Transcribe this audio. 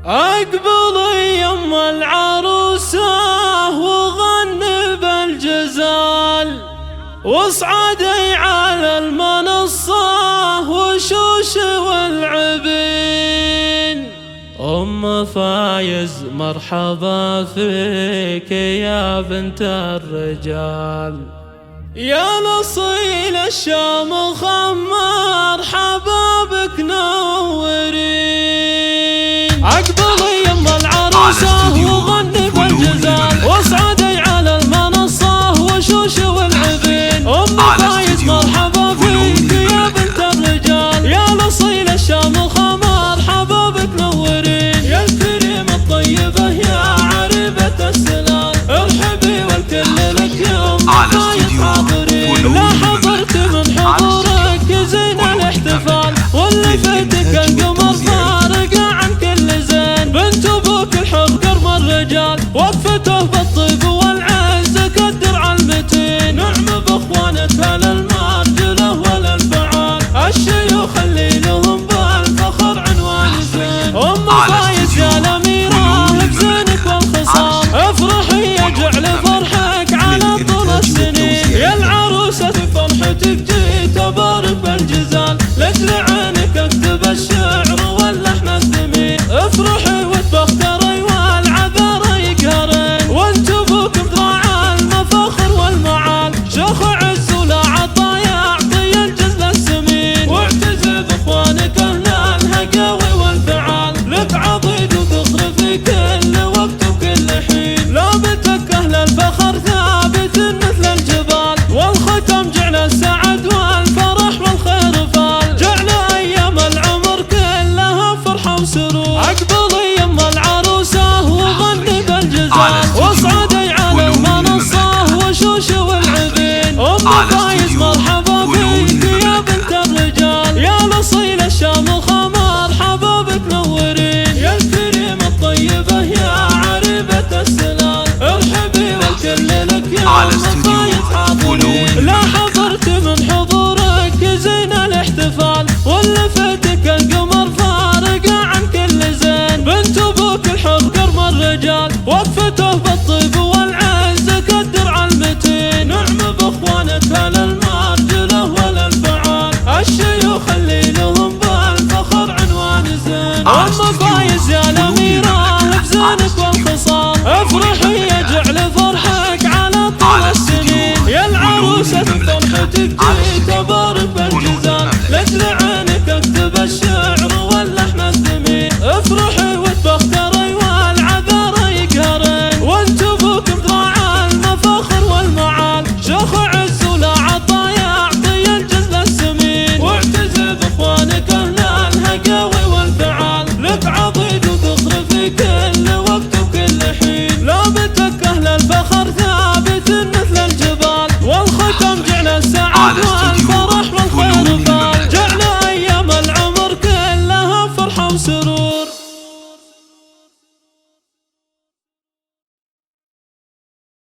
أقبلي يم العروسة وغني بالجزال، واصعدي على المنصة وشوش والعبين. أم فايز مرحبا فيك يا بنت الرجال، يا نصيل الشام خمار حبابك نورين. أقبلي يم العروسة وغني بالجزال، واصعدي على المنصة وشوش والعبين. أم فايز مرحبا فيك يا بنت الرجال، يا نصيل الشام خمار حبابك نورين. يا الكريمة الطيبة يا عريبة السلال، ارحبي والكل لك يا أم فايز حاضرين. لا حضرت من حضورك زين الاحتفال، ولفتك القمر فارق عن كل زين. بنت ابوك الحب كرم الرجال، وقفته بالطيب والعز كالدرع المتين. نعم باخوانتها للمرجله وللفعال، الشيوخ اللي لهم بالفخر عنوان زين. ام فايز يا الاميره بزينك والخصال، افرحي يجعل فرحك على طول السنين. يا العروسه فرحتك جيت ابارك بالجزال، لاجل عينك اكتب الشعر واللحن الثمين. افرحي وتبختري والعذارى يقهرين، وانت ابوك بذراع المفاخر والمعال. شيخ عز ولا عطا يعطي الجزل السمين، واعتز باخوانك اهل الهقاوي والفعال. لك عضيد وذخر في كل وقت وكل حين، لابتك اهل الفخر ثابت مثل الجبال. والختم جعل السعد والفرح والخير فال، جعل ايام العمر كلها فرحه وسرور. اقبلي يم العروسه وغني بالجزال، واصعدي على المنصه وشوش والعبين. ام فايز مرحبا فيك يا بنت الرجال، يا نصيل الشام خمار حبابك نورين. يا الكريمه الطيبه يا عريبه السلال، ارحبي والكل لك يا ام فايز حاضرين. لا حضرت من حضورك زين الاحتفال، ولفتك القمر فارق عن كل زين. بنت ابوك الحب كرم الرجال، وقفته بالطيب والعز كالدرع المتين. نعم باخوانتها للمرجله وللفعال، الشيوخ اللي لهم بالفخر عنوان زين. ام فايز يا الاميره بزينك والخصال، افرحي يجعل فرحك على طول السنين. يا العروسه فرحتك جيت ابارك بالجزال، لاجل عينك اكتب الشعر